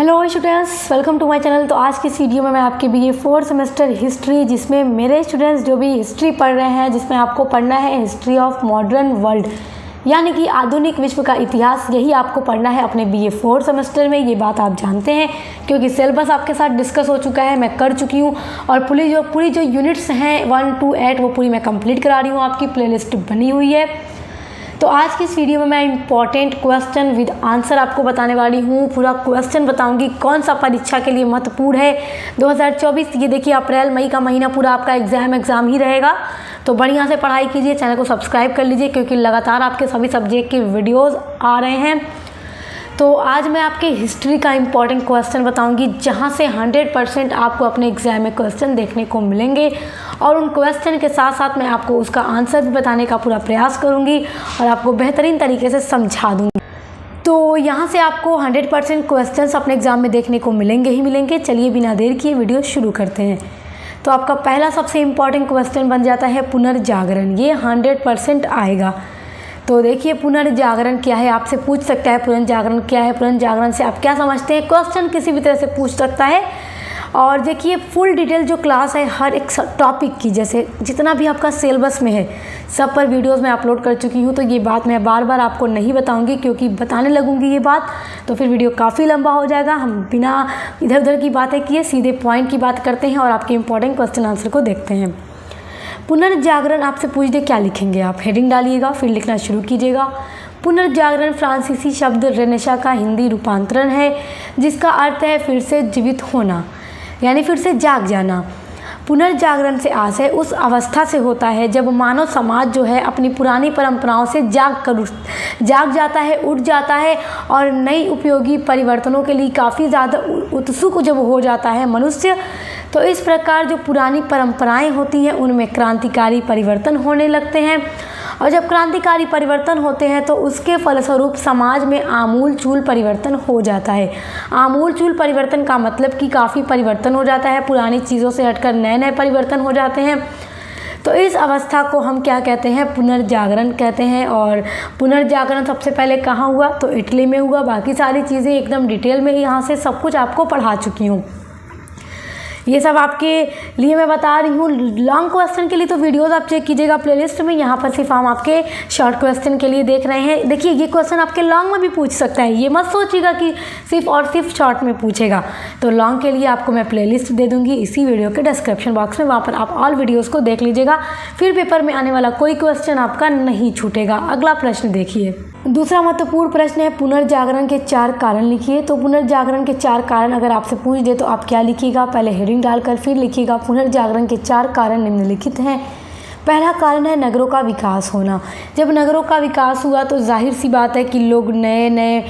Hello students, welcome to my channel. तो आज की इस वीडियो में मैं आपके बीए 4 सेमेस्टर हिस्ट्री, जिसमें मेरे स्टूडेंट्स जो भी हिस्ट्री पढ़ रहे हैं, जिसमें आपको पढ़ना है हिस्ट्री ऑफ मॉडर्न वर्ल्ड, यानी कि आधुनिक विश्व का इतिहास, यही आपको पढ़ना है अपने बीए 4 सेमेस्टर में। ये बात आप जानते हैं क्योंकि सिलेबस आपके साथ डिस्कस हो चुका है, मैं कर चुकी हूँ, और पूरी जो यूनिट्स हैं 1 to 8 वो पूरी मैं कंप्लीट करा रही हूँ। आपकी प्लेलिस्ट बनी हुई है। तो आज की इस वीडियो में मैं इंपॉर्टेंट क्वेश्चन विद आंसर आपको बताने वाली हूँ। पूरा क्वेश्चन बताऊंगी कौन सा परीक्षा के लिए महत्वपूर्ण है 2024। ये देखिए, अप्रैल मई का महीना पूरा आपका एग्ज़ाम ही रहेगा। तो बढ़िया से पढ़ाई कीजिए, चैनल को सब्सक्राइब कर लीजिए क्योंकि लगातार आपके सभी सब्जेक्ट के वीडियोज़ आ रहे हैं। तो आज मैं आपके हिस्ट्री का इंपॉर्टेंट क्वेश्चन बताऊंगी, जहां से 100% आपको अपने एग्जाम में क्वेश्चन देखने को मिलेंगे, और उन क्वेश्चन के साथ साथ मैं आपको उसका आंसर भी बताने का पूरा प्रयास करूंगी और आपको बेहतरीन तरीके से समझा दूंगी। तो यहाँ से आपको 100% क्वेश्चंस अपने एग्जाम में देखने को मिलेंगे ही मिलेंगे। चलिए बिना देर किए वीडियो शुरू करते हैं। तो आपका पहला सबसे इम्पॉर्टेंट क्वेश्चन बन जाता है पुनर्जागरण। ये 100% आएगा। तो देखिए, पुनर्जागरण क्या है, आपसे पूछ सकता है पुनर्जागरण क्या है, पुनर्जागरण से आप क्या समझते हैं, क्वेश्चन किसी भी तरह से पूछ सकता है। और देखिए, फुल डिटेल जो क्लास है हर एक टॉपिक की, जैसे जितना भी आपका सिलेबस में है सब पर वीडियोस मैं अपलोड कर चुकी हूँ। तो ये बात मैं बार बार आपको नहीं बताऊँगी, क्योंकि बताने लगूँगी ये बात तो फिर वीडियो काफ़ी लंबा हो जाएगा। हम बिना इधर उधर की बातें किए सीधे पॉइंट की बात करते हैं और आपके इंपॉर्टेंट क्वेश्चन आंसर को देखते हैं। पुनर्जागरण आपसे पूछ दे, क्या लिखेंगे आप? हेडिंग डालिएगा, फिर लिखना शुरू कीजिएगा। पुनर्जागरण फ्रांसीसी शब्द रेनेसां का हिंदी रूपांतरण है, जिसका अर्थ है फिर से जीवित होना, यानी फिर से जाग जाना। पुनर्जागरण से आशय उस अवस्था से होता है जब मानव समाज जो है अपनी पुरानी परंपराओं से जाग जाता है, उठ जाता है, और नई उपयोगी परिवर्तनों के लिए काफ़ी ज़्यादा उत्सुक जब हो जाता है मनुष्य। तो इस प्रकार जो पुरानी परंपराएं होती हैं उनमें क्रांतिकारी परिवर्तन होने लगते हैं, और जब क्रांतिकारी परिवर्तन होते हैं तो उसके फलस्वरूप समाज में आमूल-चूल परिवर्तन हो जाता है। आमूल-चूल परिवर्तन का मतलब कि काफ़ी परिवर्तन हो जाता है, पुरानी चीज़ों से हटकर नए परिवर्तन हो जाते हैं। तो इस अवस्था को हम क्या कहते हैं? पुनर्जागरण कहते हैं। और पुनर्जागरण सबसे पहले कहाँ हुआ? तो इटली में हुआ। बाकी सारी चीज़ें एकदम डिटेल में यहाँ से सब कुछ आपको पढ़ा चुकी हूँ। ये सब आपके लिए मैं बता रही हूँ। लॉन्ग क्वेश्चन के लिए तो वीडियोस आप चेक कीजिएगा प्लेलिस्ट में। यहाँ पर सिर्फ हम आपके शॉर्ट क्वेश्चन के लिए देख रहे हैं। देखिए, ये क्वेश्चन आपके लॉन्ग में भी पूछ सकता है, ये मत सोचिएगा कि सिर्फ शॉर्ट में पूछेगा। तो लॉन्ग के लिए आपको मैं प्लेलिस्ट दे दूँगी इसी वीडियो के डिस्क्रिप्शन बॉक्स में, वहाँ पर आप ऑल वीडियोज़ को देख लीजिएगा। फिर पेपर में आने वाला कोई क्वेश्चन आपका नहीं छूटेगा। अगला प्रश्न देखिए। दूसरा महत्वपूर्ण प्रश्न है, पुनर्जागरण के 4 कारण लिखिए। तो पुनर्जागरण के 4 कारण अगर आपसे पूछ दे तो आप क्या लिखिएगा? पहले हेडिंग डालकर फिर लिखिएगा पुनर्जागरण के 4 कारण निम्नलिखित हैं। पहला कारण है नगरों का विकास होना। जब नगरों का विकास हुआ तो जाहिर सी बात है कि लोग नए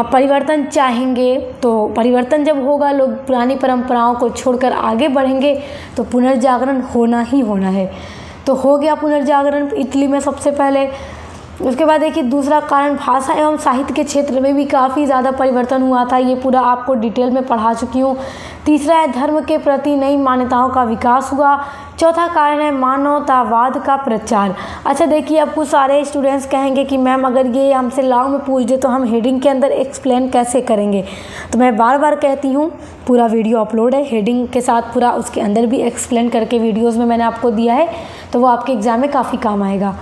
परिवर्तन चाहेंगे। तो परिवर्तन जब होगा, लोग पुरानी परंपराओं को छोड़कर आगे बढ़ेंगे, तो पुनर्जागरण होना ही होना है। तो हो गया पुनर्जागरण इटली में सबसे पहले। उसके बाद देखिए, दूसरा कारण भाषा एवं साहित्य के क्षेत्र में भी काफ़ी ज़्यादा परिवर्तन हुआ था। ये पूरा आपको डिटेल में पढ़ा चुकी हूँ। तीसरा है धर्म के प्रति नई मान्यताओं का विकास हुआ। चौथा कारण है मानवतावाद का प्रचार। अच्छा देखिए, अब कुछ सारे स्टूडेंट्स कहेंगे कि मैम अगर ये हमसे लॉन्ग में पूछ दे तो हम हेडिंग के अंदर एक्सप्लेन कैसे करेंगे? तो मैं बार बार कहती हूँ, पूरा वीडियो अपलोड है हेडिंग के साथ, पूरा उसके अंदर भी एक्सप्लेन करके वीडियोज़ में मैंने आपको दिया है, तो वो आपके एग्ज़ाम में काफ़ी काम आएगा।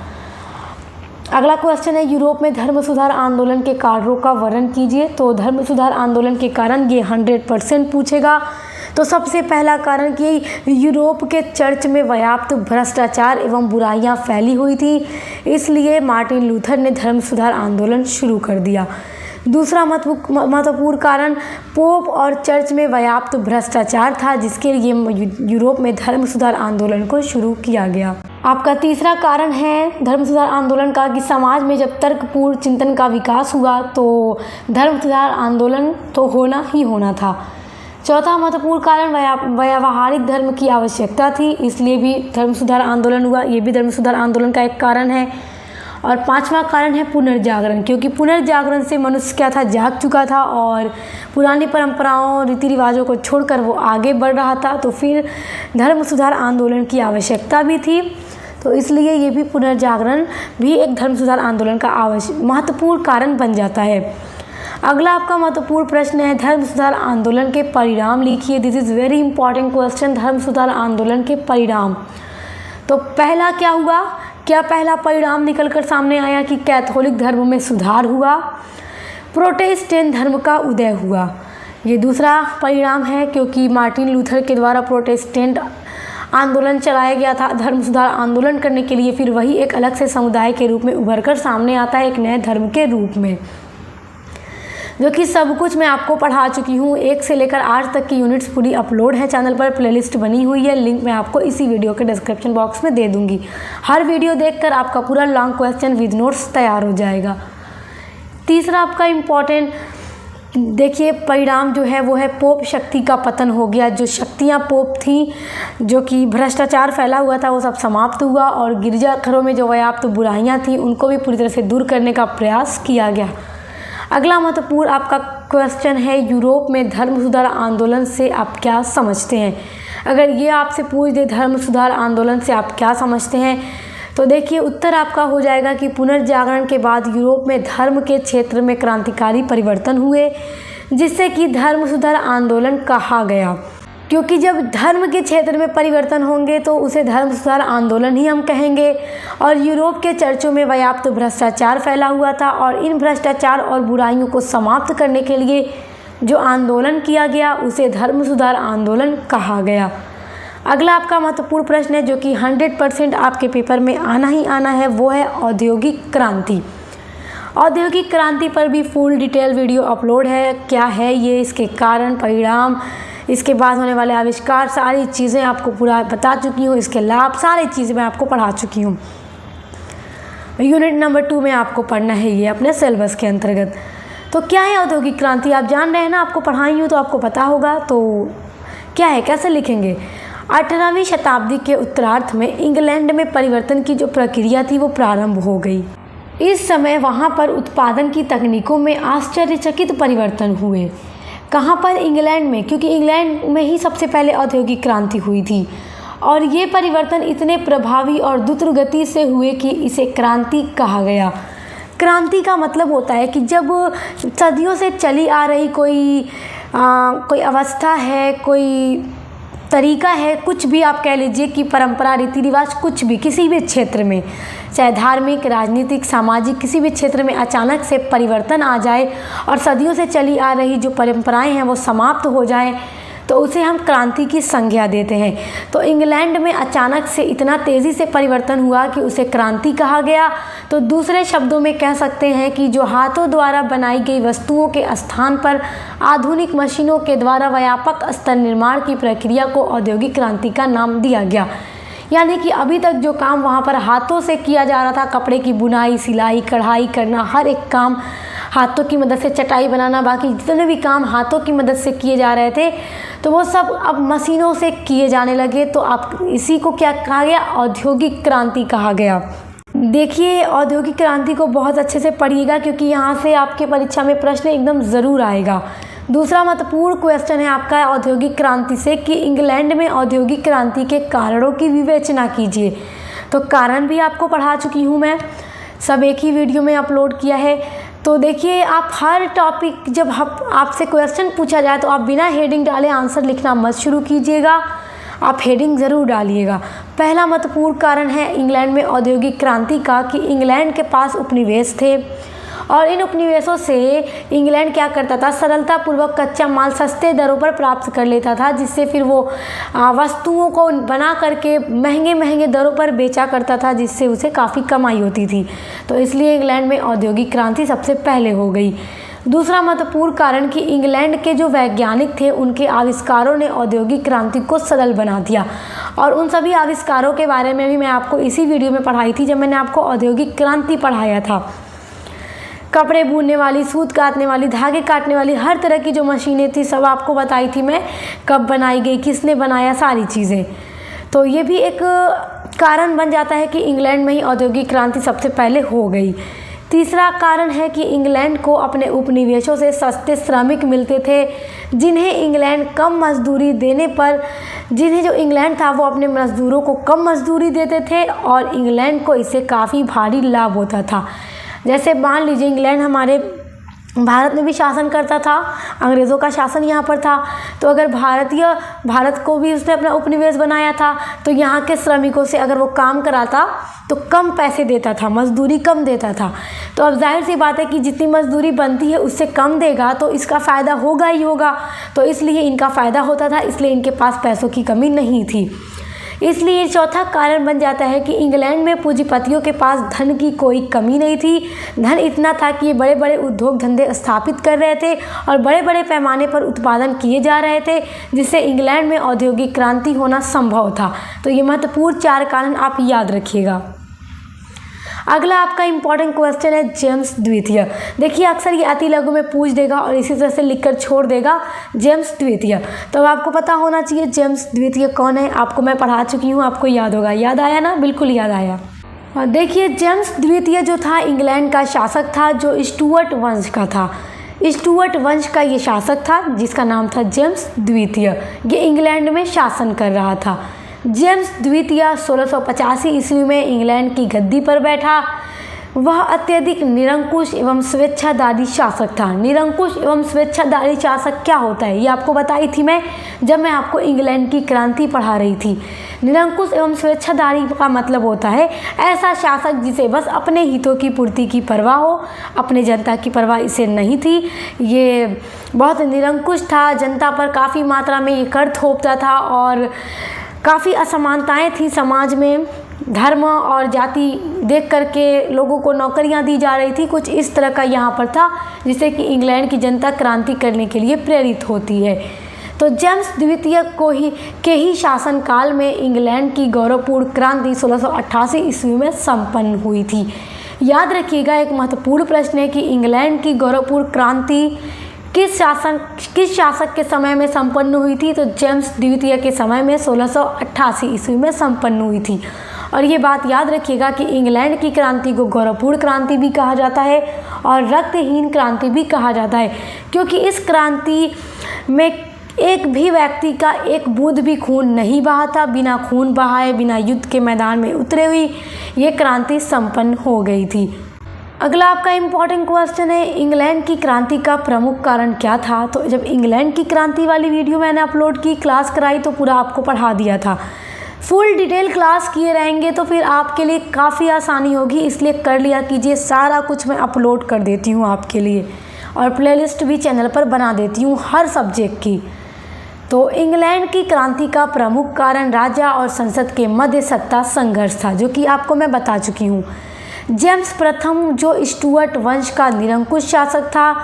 अगला क्वेश्चन है, यूरोप में धर्म सुधार आंदोलन के कारणों का वर्णन कीजिए। तो धर्म सुधार आंदोलन के कारण ये 100% पूछेगा। तो सबसे पहला कारण कि यूरोप के चर्च में व्याप्त भ्रष्टाचार एवं बुराइयां फैली हुई थी, इसलिए मार्टिन लूथर ने धर्म सुधार आंदोलन शुरू कर दिया। दूसरा महत्वपूर्ण कारण पोप और चर्च में व्याप्त भ्रष्टाचार था, जिसके लिए यूरोप में धर्म सुधार आंदोलन को शुरू किया गया। आपका तीसरा कारण है धर्म सुधार आंदोलन का कि समाज में जब तर्कपूर्ण चिंतन का विकास हुआ तो धर्म सुधार आंदोलन तो होना ही होना था। चौथा महत्वपूर्ण कारण व्यावहारिक धर्म की आवश्यकता थी, इसलिए भी धर्म सुधार आंदोलन हुआ। ये भी धर्म सुधार आंदोलन का एक कारण है। और पांचवा कारण है पुनर्जागरण, क्योंकि पुनर्जागरण से मनुष्य क्या था? जाग चुका था, और पुरानी परंपराओं रीति रिवाजों को छोड़कर वो आगे बढ़ रहा था। तो फिर धर्म सुधार आंदोलन की आवश्यकता भी थी, तो इसलिए ये भी पुनर्जागरण भी एक धर्म सुधार आंदोलन का महत्वपूर्ण कारण बन जाता है। अगला आपका महत्वपूर्ण प्रश्न है, धर्म सुधार आंदोलन के परिणाम लिखिए। This is very important question, धर्म सुधार आंदोलन के परिणाम। तो पहला क्या हुआ, क्या पहला परिणाम निकलकर सामने आया कि कैथोलिक धर्म में सुधार हुआ, प्रोटेस्टेंट धर्म का उदय हुआ। ये दूसरा परिणाम है, क्योंकि मार्टिन लूथर के द्वारा प्रोटेस्टेंट आंदोलन चलाया गया था धर्म सुधार आंदोलन करने के लिए। फिर वही एक अलग से समुदाय के रूप में उभर कर सामने आता है एक नए धर्म के रूप में, जो कि सब कुछ मैं आपको पढ़ा चुकी हूँ। 1 से लेकर 8 तक की यूनिट्स पूरी अपलोड है चैनल पर, प्लेलिस्ट बनी हुई है, लिंक मैं आपको इसी वीडियो के डिस्क्रिप्शन बॉक्स में दे दूँगी। हर वीडियो देखकर आपका पूरा लॉन्ग क्वेश्चन विद नोट्स तैयार हो जाएगा। तीसरा आपका इम्पॉर्टेंट देखिए परिणाम जो है वो है पोप शक्ति का पतन हो गया। जो शक्तियाँ पोप थी, जो कि भ्रष्टाचार फैला हुआ था, वो सब समाप्त हुआ और गिरजाघरों में जो व्याप्त बुराइयाँ थी उनको भी पूरी तरह से दूर करने का प्रयास किया गया। अगला महत्वपूर्ण आपका क्वेश्चन है, यूरोप में धर्म सुधार आंदोलन से आप क्या समझते हैं। अगर ये आपसे पूछ दे धर्म सुधार आंदोलन से आप क्या समझते हैं, तो देखिए उत्तर आपका हो जाएगा कि पुनर्जागरण के बाद यूरोप में धर्म के क्षेत्र में क्रांतिकारी परिवर्तन हुए, जिससे कि धर्म सुधार आंदोलन कहा गया। क्योंकि जब धर्म के क्षेत्र में परिवर्तन होंगे तो उसे धर्म सुधार आंदोलन ही हम कहेंगे। और यूरोप के चर्चों में व्याप्त भ्रष्टाचार फैला हुआ था और इन भ्रष्टाचार और बुराइयों को समाप्त करने के लिए जो आंदोलन किया गया उसे धर्म सुधार आंदोलन कहा गया। अगला आपका महत्वपूर्ण प्रश्न है, जो कि 100% आपके पेपर में आना ही आना है, वो है औद्योगिक क्रांति। औद्योगिक क्रांति पर भी फुल डिटेल वीडियो अपलोड है। क्या है ये, इसके कारण, परिणाम, इसके बाद होने वाले आविष्कार, सारी चीज़ें आपको पूरा बता चुकी हूँ। इसके लाभ, सारी चीज़ें मैं आपको पढ़ा चुकी हूँ। यूनिट नंबर 2 में आपको पढ़ना है ये अपने सिलेबस के अंतर्गत। तो क्या है औद्योगिक क्रांति, आप जान रहे हैं ना, आपको पढ़ाई हूँ तो आपको पता होगा। तो क्या है, कैसे लिखेंगे। 18वीं शताब्दी के उत्तरार्ध में इंग्लैंड में परिवर्तन की जो प्रक्रिया थी वो प्रारंभ हो गई। इस समय वहाँ पर उत्पादन की तकनीकों में आश्चर्यचकित परिवर्तन हुए। कहाँ पर, इंग्लैंड में, क्योंकि इंग्लैंड में ही सबसे पहले औद्योगिक क्रांति हुई थी। और ये परिवर्तन इतने प्रभावी और द्रुत गति से हुए कि इसे क्रांति कहा गया। क्रांति का मतलब होता है कि जब सदियों से चली आ रही कोई अवस्था है, कोई तरीका है, कुछ भी आप कह लीजिए कि परंपरा, रीति रिवाज, कुछ भी, किसी भी क्षेत्र में, चाहे धार्मिक, राजनीतिक, सामाजिक, किसी भी क्षेत्र में अचानक से परिवर्तन आ जाए और सदियों से चली आ रही जो परंपराएं हैं वो समाप्त हो जाए, तो उसे हम क्रांति की संज्ञा देते हैं। तो इंग्लैंड में अचानक से इतना तेज़ी से परिवर्तन हुआ कि उसे क्रांति कहा गया। तो दूसरे शब्दों में कह सकते हैं कि जो हाथों द्वारा बनाई गई वस्तुओं के स्थान पर आधुनिक मशीनों के द्वारा व्यापक स्तर निर्माण की प्रक्रिया को औद्योगिक क्रांति का नाम दिया गया। यानी कि अभी तक जो काम वहाँ पर हाथों से किया जा रहा था, कपड़े की बुनाई, सिलाई, कढ़ाई करना, हर एक काम हाथों की मदद से, चटाई बनाना, बाकी जितने भी काम हाथों की मदद से किए जा रहे थे, तो वो सब अब मशीनों से किए जाने लगे। तो आप इसी को क्या कहा गया, औद्योगिक क्रांति कहा गया। देखिए औद्योगिक क्रांति को बहुत अच्छे से पढ़िएगा, क्योंकि यहाँ से आपके परीक्षा में प्रश्न एकदम ज़रूर आएगा। दूसरा महत्वपूर्ण क्वेश्चन है आपका औद्योगिक क्रांति से कि इंग्लैंड में औद्योगिक क्रांति के कारणों की विवेचना कीजिए। तो कारण भी आपको पढ़ा चुकी हूँ मैं, सब एक ही वीडियो में अपलोड किया है। तो देखिए आप हर टॉपिक जब आपसे क्वेश्चन पूछा जाए तो आप बिना हेडिंग डाले आंसर लिखना मत शुरू कीजिएगा, आप हेडिंग ज़रूर डालिएगा। पहला महत्वपूर्ण कारण है इंग्लैंड में औद्योगिक क्रांति का कि इंग्लैंड के पास उपनिवेश थे और इन उपनिवेशों से इंग्लैंड क्या करता था, सरलतापूर्वक कच्चा माल सस्ते दरों पर प्राप्त कर लेता था, जिससे फिर वो वस्तुओं को बना करके महंगे महंगे दरों पर बेचा करता था, जिससे उसे काफ़ी कमाई होती थी। तो इसलिए इंग्लैंड में औद्योगिक क्रांति सबसे पहले हो गई। दूसरा महत्वपूर्ण कारण कि इंग्लैंड के जो वैज्ञानिक थे उनके आविष्कारों ने औद्योगिक क्रांति को सरल बना दिया। और उन सभी आविष्कारों के बारे में भी मैं आपको इसी वीडियो में पढ़ाई थी जब मैंने आपको औद्योगिक क्रांति पढ़ाया था। कपड़े बुनने वाली, सूत काटने वाली, धागे काटने वाली, हर तरह की जो मशीनें थी सब आपको बताई थी मैं, कब बनाई गई, किसने बनाया, सारी चीज़ें। तो ये भी एक कारण बन जाता है कि इंग्लैंड में ही औद्योगिक क्रांति सबसे पहले हो गई। तीसरा कारण है कि इंग्लैंड को अपने उपनिवेशों से सस्ते श्रमिक मिलते थे, जिन्हें इंग्लैंड कम मजदूरी देने पर, जो इंग्लैंड था वो अपने मजदूरों को कम मजदूरी देते थे और इंग्लैंड को इससे काफ़ी भारी लाभ होता था। जैसे मान लीजिए इंग्लैंड हमारे भारत में भी शासन करता था, अंग्रेज़ों का शासन यहाँ पर था। तो अगर भारत को भी उसने अपना उपनिवेश बनाया था, तो यहाँ के श्रमिकों से अगर वो काम कराता तो कम पैसे देता था, मजदूरी कम देता था। तो अब जाहिर सी बात है कि जितनी मजदूरी बनती है उससे कम देगा तो इसका फ़ायदा होगा ही होगा। तो इसलिए इनका फ़ायदा होता था, इसलिए इनके पास पैसों की कमी नहीं थी। इसलिए चौथा कारण बन जाता है कि इंग्लैंड में पूंजीपतियों के पास धन की कोई कमी नहीं थी। धन इतना था कि ये बड़े बड़े उद्योग धंधे स्थापित कर रहे थे और बड़े बड़े पैमाने पर उत्पादन किए जा रहे थे, जिससे इंग्लैंड में औद्योगिक क्रांति होना संभव था। तो ये महत्वपूर्ण 4 कारण आप याद रखिएगा। अगला आपका इंपॉर्टेंट क्वेश्चन है जेम्स द्वितीय। देखिए अक्सर ये अति लघु में पूछ देगा और इसी तरह से लिखकर छोड़ देगा जेम्स द्वितीय। तो अब आपको पता होना चाहिए जेम्स द्वितीय कौन है। आपको मैं पढ़ा चुकी हूँ, आपको याद होगा। याद आया ना? बिल्कुल याद आया। और देखिए जेम्स द्वितीय जो था इंग्लैंड का शासक था जो स्टुअर्ट वंश का था। स्टुअर्ट वंश का ये शासक था जिसका नाम था जेम्स द्वितीय। ये इंग्लैंड में शासन कर रहा था। जेम्स द्वितीय 1685 ईस्वी में इंग्लैंड की गद्दी पर बैठा। वह अत्यधिक निरंकुश एवं स्वेच्छाधारी शासक था। निरंकुश एवं स्वेच्छाधारी शासक क्या होता है ये आपको बताई थी मैं जब मैं आपको इंग्लैंड की क्रांति पढ़ा रही थी। निरंकुश एवं स्वेच्छाधारी का मतलब होता है ऐसा शासक जिसे बस अपने हितों की पूर्ति की परवाह हो, अपने जनता की परवाह इसे नहीं थी। ये बहुत निरंकुश था, जनता पर काफ़ी मात्रा में ये कर थोपता था और काफ़ी असमानताएं थी समाज में। धर्म और जाति देख करके लोगों को नौकरियां दी जा रही थी। कुछ इस तरह का यहाँ पर था जिससे कि इंग्लैंड की जनता क्रांति करने के लिए प्रेरित होती है। तो जेम्स द्वितीय के ही शासनकाल में इंग्लैंड की गौरवपूर्ण क्रांति 1688 ईस्वी में संपन्न हुई थी। याद रखिएगा, एक महत्वपूर्ण प्रश्न है कि इंग्लैंड की गौरवपूर्ण क्रांति किस शासक के समय में संपन्न हुई थी। तो जेम्स द्वितीय के समय में 1688 ईस्वी में संपन्न हुई थी। और ये बात याद रखिएगा कि इंग्लैंड की क्रांति को गौरवपूर्ण क्रांति भी कहा जाता है और रक्तहीन क्रांति भी कहा जाता है, क्योंकि इस क्रांति में एक भी व्यक्ति का एक बूंद भी खून नहीं बहा था। बिना खून बहाए, बिना युद्ध के मैदान में उतरे हुई ये क्रांति संपन्न हो गई थी। अगला आपका इम्पॉर्टेंट क्वेश्चन है इंग्लैंड की क्रांति का प्रमुख कारण क्या था। तो जब इंग्लैंड की क्रांति वाली वीडियो मैंने अपलोड की, क्लास कराई, तो पूरा आपको पढ़ा दिया था। फुल डिटेल क्लास किए रहेंगे तो फिर आपके लिए काफ़ी आसानी होगी, इसलिए कर लिया कीजिए। सारा कुछ मैं अपलोड कर देती हूँ आपके लिए और प्लेलिस्ट भी चैनल पर बना देती हूँ हर सब्जेक्ट की। तो इंग्लैंड की क्रांति का प्रमुख कारण राजा और संसद के मध्य सत्ता संघर्ष था, जो कि आपको मैं बता चुकी हूँ। जेम्स प्रथम जो स्टुअर्ट वंश का निरंकुश शासक था,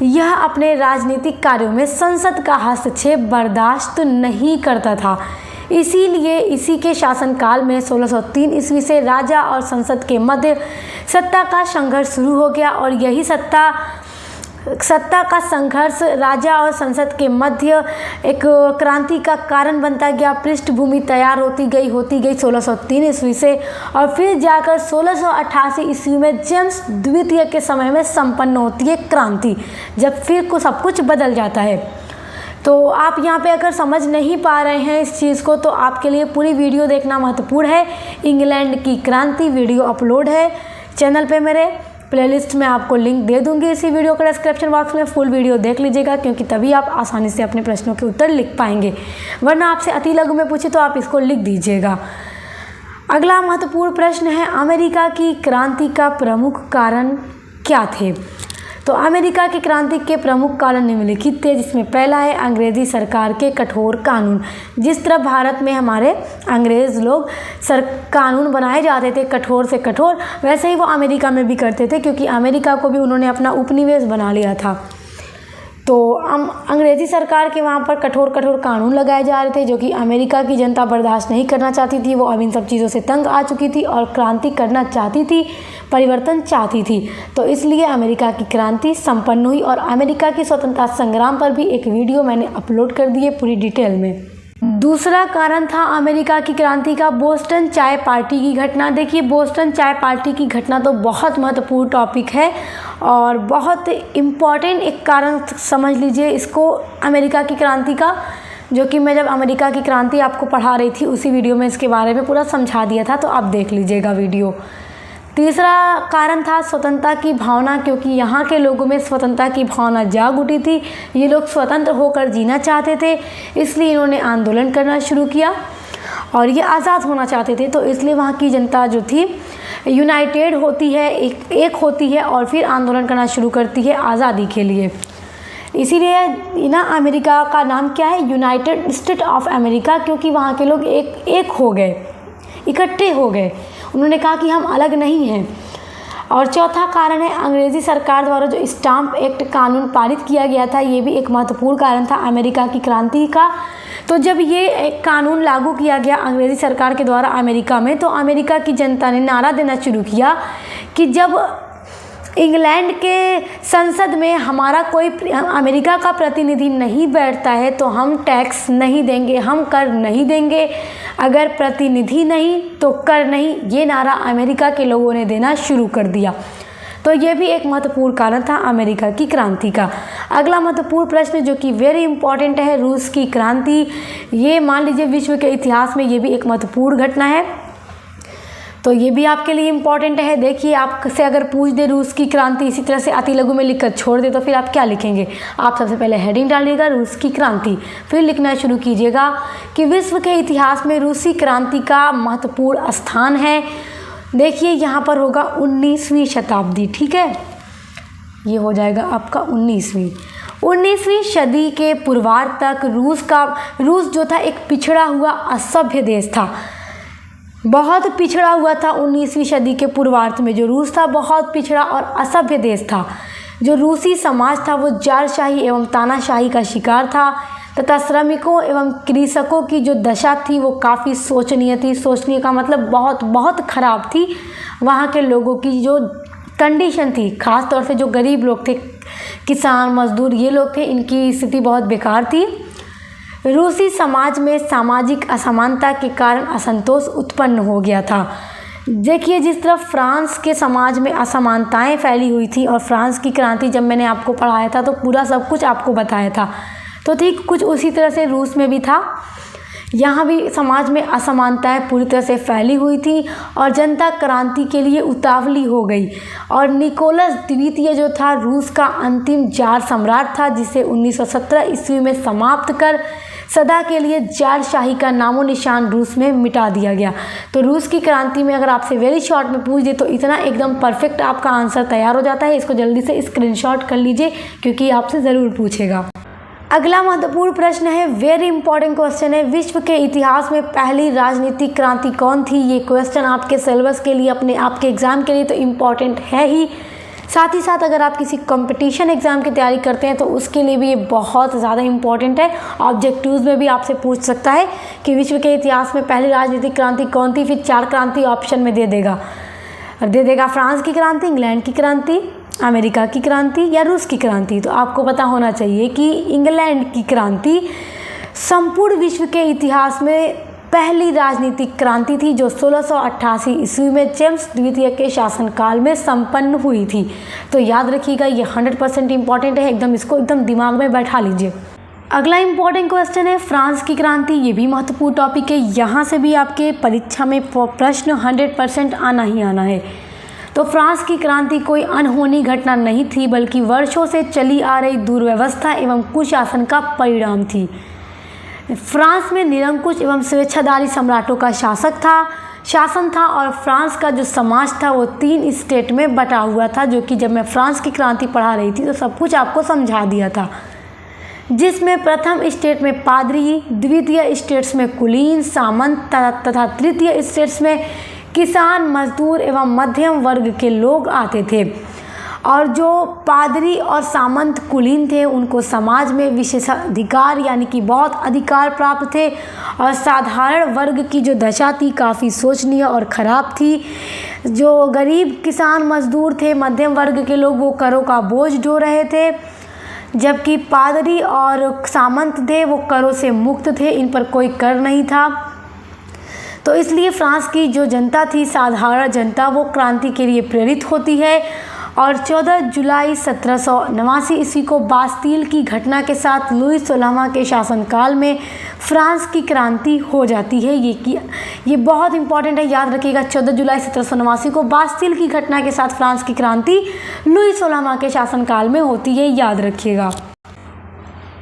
यह अपने राजनीतिक कार्यों में संसद का हस्तक्षेप बर्दाश्त नहीं करता था। इसीलिए इसी के शासनकाल में 1603 ईस्वी से राजा और संसद के मध्य सत्ता का संघर्ष शुरू हो गया और यही सत्ता का संघर्ष राजा और संसद के मध्य एक क्रांति का कारण बनता गया। पृष्ठभूमि तैयार होती गई 1603 ईस्वी से और फिर जाकर 1688 ईस्वी में जेम्स द्वितीय के समय में संपन्न होती है क्रांति, जब फिर सब कुछ बदल जाता है। तो आप यहाँ पे अगर समझ नहीं पा रहे हैं इस चीज़ को, तो आपके लिए पूरी वीडियो देखना महत्वपूर्ण है। इंग्लैंड की क्रांति वीडियो अपलोड है चैनल पे मेरे, प्लेलिस्ट में आपको लिंक दे दूंगी इसी वीडियो का डिस्क्रिप्शन बॉक्स में। फुल वीडियो देख लीजिएगा, क्योंकि तभी आप आसानी से अपने प्रश्नों के उत्तर लिख पाएंगे, वरना आपसे अति लघु में पूछे तो आप इसको लिख दीजिएगा। अगला महत्वपूर्ण प्रश्न है अमेरिका की क्रांति का प्रमुख कारण क्या थे। तो अमेरिका की क्रांति के प्रमुख कारण निम्नलिखित थे, जिसमें पहला है अंग्रेज़ी सरकार के कठोर कानून। जिस तरह भारत में हमारे अंग्रेज़ लोग कानून बनाए जाते थे कठोर से कठोर, वैसे ही वो अमेरिका में भी करते थे, क्योंकि अमेरिका को भी उन्होंने अपना उपनिवेश बना लिया था। तो अंग्रेज़ी सरकार के वहाँ पर कठोर कठोर कानून लगाए जा रहे थे, जो कि अमेरिका की जनता बर्दाश्त नहीं करना चाहती थी। वो अब इन सब चीज़ों से तंग आ चुकी थी और क्रांति करना चाहती थी, परिवर्तन चाहती थी। तो इसलिए अमेरिका की क्रांति संपन्न हुई और अमेरिका की स्वतंत्रता संग्राम पर भी एक वीडियो मैंने अपलोड कर दी है पूरी डिटेल में। दूसरा कारण था अमेरिका की क्रांति का बोस्टन चाय पार्टी की घटना। देखिए, बोस्टन चाय पार्टी की घटना तो बहुत महत्वपूर्ण टॉपिक है और बहुत इम्पॉर्टेंट एक कारण समझ लीजिए इसको अमेरिका की क्रांति का, जो कि मैं जब अमेरिका की क्रांति आपको पढ़ा रही थी उसी वीडियो में इसके बारे में पूरा समझा दिया था, तो आप देख लीजिएगा वीडियो। तीसरा कारण था स्वतंत्रता की भावना, क्योंकि यहाँ के लोगों में स्वतंत्रता की भावना जाग उठी थी। ये लोग स्वतंत्र होकर जीना चाहते थे, इसलिए इन्होंने आंदोलन करना शुरू किया और ये आज़ाद होना चाहते थे। तो इसलिए वहाँ की जनता जो थी यूनाइटेड होती है, एक होती है और फिर आंदोलन करना शुरू करती है आज़ादी के लिए। इसीलिए ना अमेरिका का नाम क्या है, यूनाइटेड स्टेट ऑफ अमेरिका, क्योंकि वहाँ के लोग एक हो गए, इकट्ठे हो गए। उन्होंने कहा कि हम अलग नहीं हैं। और चौथा कारण है अंग्रेज़ी सरकार द्वारा जो स्टाम्प एक्ट कानून पारित किया गया था, ये भी एक महत्वपूर्ण कारण था अमेरिका की क्रांति का। तो जब ये एक कानून लागू किया गया अंग्रेज़ी सरकार के द्वारा अमेरिका में, तो अमेरिका की जनता ने नारा देना शुरू किया कि जब इंग्लैंड के संसद में हमारा कोई अमेरिका का प्रतिनिधि नहीं बैठता है तो हम टैक्स नहीं देंगे, हम कर नहीं देंगे। अगर प्रतिनिधि नहीं तो कर नहीं, ये नारा अमेरिका के लोगों ने देना शुरू कर दिया। तो ये भी एक महत्वपूर्ण कारण था अमेरिका की क्रांति का। अगला महत्वपूर्ण प्रश्न जो कि वेरी इंपॉर्टेंट है, रूस की क्रांति। ये मान लीजिए विश्व के इतिहास में ये भी एक महत्वपूर्ण घटना है, तो ये भी आपके लिए इम्पॉर्टेंट है। देखिए, आपसे अगर पूछ दे रूस की क्रांति इसी तरह से अति लघु में लिखकर छोड़ दे तो फिर आप क्या लिखेंगे? आप सबसे पहले हेडिंग डालिएगा रूस की क्रांति, फिर लिखना शुरू कीजिएगा कि विश्व के इतिहास में रूसी क्रांति का महत्वपूर्ण स्थान है। देखिए यहाँ पर होगा 19वीं शताब्दी, ठीक है, ये हो जाएगा आपका 19वीं सदी के पूर्वार्ध तक रूस जो था एक पिछड़ा हुआ असभ्य देश था, बहुत पिछड़ा हुआ था। 19वीं सदी के पूर्वार्ध में जो रूस था बहुत पिछड़ा और असभ्य देश था। जो रूसी समाज था वो जारशाही एवं तानाशाही का शिकार था तथा श्रमिकों एवं कृषकों की जो दशा थी वो काफ़ी शोचनीय थी। शोचनीय का मतलब बहुत बहुत ख़राब थी। वहाँ के लोगों की जो कंडीशन थी, ख़ास तौर से जो गरीब लोग थे, किसान मजदूर ये लोग थे, इनकी स्थिति बहुत बेकार थी। रूसी समाज में सामाजिक असमानता के कारण असंतोष उत्पन्न हो गया था। देखिए, जिस तरफ फ्रांस के समाज में असमानताएं फैली हुई थी और फ्रांस की क्रांति जब मैंने आपको पढ़ाया था तो पूरा सब कुछ आपको बताया था, तो ठीक कुछ उसी तरह से रूस में भी था। यहाँ भी समाज में असमानताएं पूरी तरह से फैली हुई थी और जनता क्रांति के लिए उतावली हो गई। और निकोलस द्वितीय जो था रूस का अंतिम जार सम्राट था, जिसे 1917 ईस्वी में समाप्त कर सदा के लिए जारशाही का नामो निशान रूस में मिटा दिया गया। तो रूस की क्रांति में अगर आपसे वेरी शॉर्ट में पूछ दे तो इतना एकदम परफेक्ट आपका आंसर तैयार हो जाता है। इसको जल्दी से स्क्रीनशॉट कर लीजिए क्योंकि आपसे ज़रूर पूछेगा। अगला महत्वपूर्ण प्रश्न है, वेरी इंपॉर्टेंट क्वेश्चन है, विश्व के इतिहास में पहली राजनीतिक क्रांति कौन थी? ये क्वेश्चन आपके सिलेबस के लिए, अपने आपके एग्ज़ाम के लिए तो इम्पॉर्टेंट है ही, साथ ही साथ अगर आप किसी कंपटीशन एग्ज़ाम की तैयारी करते हैं तो उसके लिए भी ये बहुत ज़्यादा इम्पॉर्टेंट है। ऑब्जेक्टिव्स में भी आपसे पूछ सकता है कि विश्व के इतिहास में पहली राजनीतिक क्रांति कौन थी, फिर 4 क्रांति ऑप्शन में दे देगा फ्रांस की क्रांति, इंग्लैंड की क्रांति, अमेरिका की क्रांति या रूस की क्रांति। तो आपको पता होना चाहिए कि इंग्लैंड की क्रांति संपूर्ण विश्व के इतिहास में पहली राजनीतिक क्रांति थी जो 1688 ईस्वी में जेम्स द्वितीय के शासनकाल में संपन्न हुई थी। तो याद रखिएगा, ये 100% इम्पॉर्टेंट है, इसको एकदम दिमाग में बैठा लीजिए। अगला इम्पॉर्टेंट क्वेश्चन है फ्रांस की क्रांति। ये भी महत्वपूर्ण टॉपिक है, यहाँ से भी आपके परीक्षा में प्रश्न 100% आना ही आना है। तो फ्रांस की क्रांति कोई अनहोनी घटना नहीं थी, बल्कि वर्षों से चली आ रही दुर्व्यवस्था एवं कुशासन का परिणाम थी। फ्रांस में निरंकुश एवं स्वेच्छाधारी सम्राटों का शासन था और फ्रांस का जो समाज था वो 3 स्टेट में बटा हुआ था, जो कि जब मैं फ्रांस की क्रांति पढ़ा रही थी तो सब कुछ आपको समझा दिया था। जिसमें प्रथम स्टेट में पादरी, द्वितीय स्टेट्स में कुलीन सामंत तथा तृतीय स्टेट्स में किसान मजदूर एवं मध्यम वर्ग के लोग आते थे। और जो पादरी और सामंत कुलीन थे उनको समाज में विशेषाधिकार यानी कि बहुत अधिकार प्राप्त थे और साधारण वर्ग की जो दशा थी काफ़ी शोचनीय और ख़राब थी। जो गरीब किसान मजदूर थे, मध्यम वर्ग के लोग, वो करों का बोझ ढो रहे थे, जबकि पादरी और सामंत थे वो करों से मुक्त थे, इन पर कोई कर नहीं था। तो इसलिए फ्रांस की जो जनता थी, साधारण जनता, वो क्रांति के लिए प्रेरित होती है और 14 जुलाई 1789 ईस्वी को बास्तील की घटना के साथ लुई 16वां के शासनकाल में फ्रांस की क्रांति हो जाती है। ये बहुत इंपॉर्टेंट है, याद रखिएगा। 14 जुलाई 1789 को बास्तील की घटना के साथ फ्रांस की क्रांति लुई 16वां के शासनकाल में होती है, याद रखिएगा।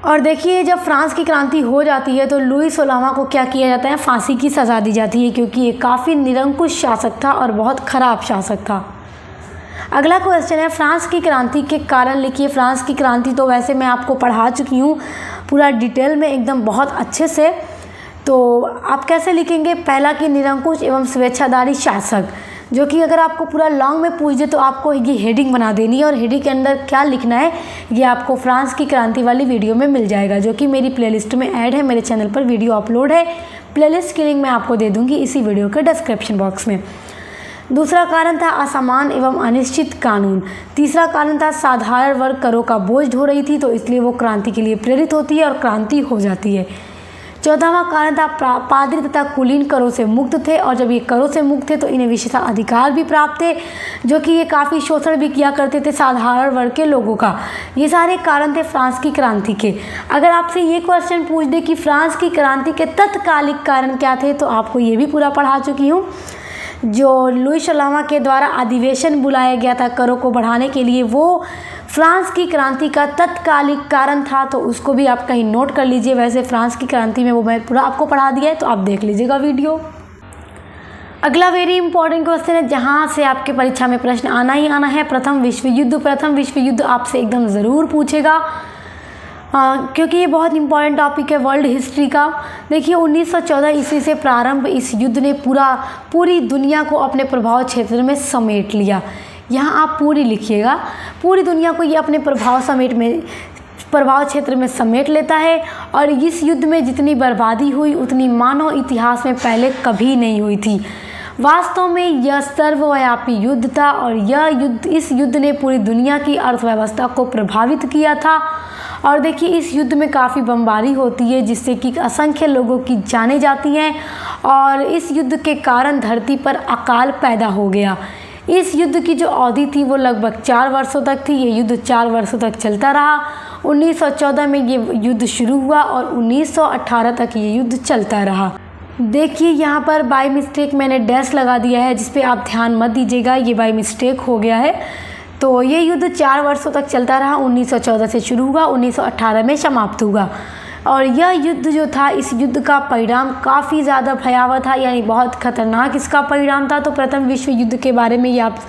और देखिए, जब फ्रांस की क्रांति हो जाती है तो लुई 16वां को क्या किया जाता है, फांसी की सज़ा दी जाती है, क्योंकि ये काफ़ी निरंकुश शासक था और बहुत ख़राब शासक था। अगला क्वेश्चन है, फ्रांस की क्रांति के कारण लिखिए। फ्रांस की क्रांति तो वैसे मैं आपको पढ़ा चुकी हूँ पूरा डिटेल में, एकदम बहुत अच्छे से। तो आप कैसे लिखेंगे, पहला कि निरंकुश एवं स्वेच्छाधारी शासक, जो कि अगर आपको पूरा लॉन्ग में पूछ दे तो आपको ये हेडिंग बना देनी है, और हेडिंग के अंदर क्या लिखना है ये आपको फ्रांस की क्रांति वाली वीडियो में मिल जाएगा, जो कि मेरी प्लेलिस्ट में ऐड है। मेरे चैनल पर वीडियो अपलोड है, प्लेलिस्ट की लिंक मैं आपको दे दूँगी इसी वीडियो के डिस्क्रिप्शन बॉक्स में। दूसरा कारण था असमान एवं अनिश्चित कानून। तीसरा कारण था साधारण वर्ग करों का बोझ ढो रही थी, तो इसलिए वो क्रांति के लिए प्रेरित होती है और क्रांति हो जाती है। चौदहवां कारण था पादरी तथा कुलीन करों से मुक्त थे, और जब ये करों से मुक्त थे तो इन्हें विशेषाधिकार भी प्राप्त थे, जो कि ये काफ़ी शोषण भी किया करते थे साधारण वर्ग के लोगों का। ये सारे कारण थे फ्रांस की क्रांति के। अगर आपसे ये क्वेश्चन पूछ दे कि फ्रांस की क्रांति के तत्कालिक कारण क्या थे, तो आपको ये भी पूरा पढ़ा चुकी हूँ। जो लुई 16वां के द्वारा अधिवेशन बुलाया गया था करों को बढ़ाने के लिए, वो फ्रांस की क्रांति का तत्कालिक कारण था, तो उसको भी आप कहीं नोट कर लीजिए। वैसे फ्रांस की क्रांति में वो मैं पूरा आपको पढ़ा दिया है, तो आप देख लीजिएगा वीडियो। अगला वेरी इंपॉर्टेंट क्वेश्चन है, जहाँ से आपके परीक्षा में प्रश्न आना ही आना है, प्रथम विश्व युद्ध। प्रथम विश्व युद्ध आपसे एकदम ज़रूर पूछेगा, क्योंकि ये बहुत इंपॉर्टेंट टॉपिक है वर्ल्ड हिस्ट्री का। देखिए, 1914 ईस्वी से प्रारंभ इस युद्ध ने पूरी दुनिया को अपने प्रभाव क्षेत्र में समेट लिया। यहाँ आप पूरी लिखिएगा, पूरी दुनिया को ये अपने प्रभाव क्षेत्र में समेट लेता है। और इस युद्ध में जितनी बर्बादी हुई उतनी मानव इतिहास में पहले कभी नहीं हुई थी। वास्तव में यह सर्वव्यापी युद्ध था, और इस युद्ध ने पूरी दुनिया की अर्थव्यवस्था को प्रभावित किया था। और देखिए, इस युद्ध में काफ़ी बमबारी होती है, जिससे कि असंख्य लोगों की जानें जाती हैं, और इस युद्ध के कारण धरती पर अकाल पैदा हो गया। इस युद्ध की जो अवधि थी वो लगभग 4 वर्षों तक थी। ये युद्ध 4 वर्षों तक चलता रहा। 1914 में ये युद्ध शुरू हुआ और 1918 तक ये युद्ध चलता रहा। देखिए, यहाँ पर बाय मिस्टेक मैंने डैश लगा दिया है, जिस पे आप ध्यान मत दीजिएगा, ये बाय मिस्टेक हो गया है। तो ये युद्ध 4 वर्षों तक चलता रहा। 1914 से शुरू हुआ, 1918 में समाप्त हुआ। और यह युद्ध जो था, इस युद्ध का परिणाम काफ़ी ज़्यादा भयावह था, यानी बहुत खतरनाक इसका परिणाम था। तो प्रथम विश्व युद्ध के बारे में ये आप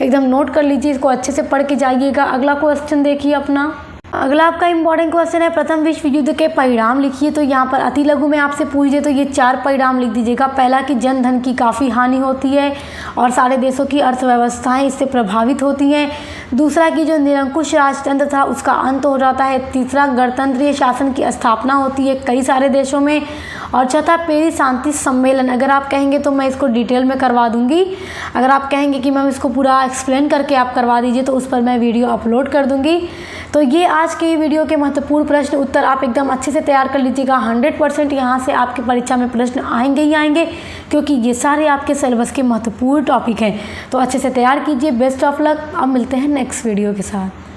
एकदम नोट कर लीजिए, इसको अच्छे से पढ़ के जाइएगा। अगला क्वेश्चन देखिए अपना। अगला आपका इंपॉर्टेंट क्वेश्चन है, प्रथम विश्व युद्ध के परिणाम लिखिए। तो यहाँ पर अति लघु में आपसे पूछ दे तो ये 4 परिणाम लिख दीजिएगा। पहला कि जन धन की काफ़ी हानि होती है और सारे देशों की अर्थव्यवस्थाएं इससे प्रभावित होती हैं। दूसरा कि जो निरंकुश राजतंत्र था उसका अंत हो जाता है। तीसरा, गणतंत्रीय शासन की स्थापना होती है कई सारे देशों में। और चौथा, पेरिस शांति सम्मेलन। अगर आप कहेंगे तो मैं इसको डिटेल में करवा दूंगी। अगर आप कहेंगे कि मैम इसको पूरा एक्सप्लेन करके आप करवा दीजिए, तो उस पर मैं वीडियो अपलोड कर दूंगी। तो ये आज के वीडियो के महत्वपूर्ण प्रश्न उत्तर आप एकदम अच्छे से तैयार कर लीजिएगा। 100% यहाँ से आपकी परीक्षा में प्रश्न आएंगे ही आएंगे, क्योंकि ये सारे आपके सिलेबस के महत्वपूर्ण टॉपिक हैं। तो अच्छे से तैयार कीजिए। Best of luck. अब मिलते हैं नेक्स्ट वीडियो के साथ।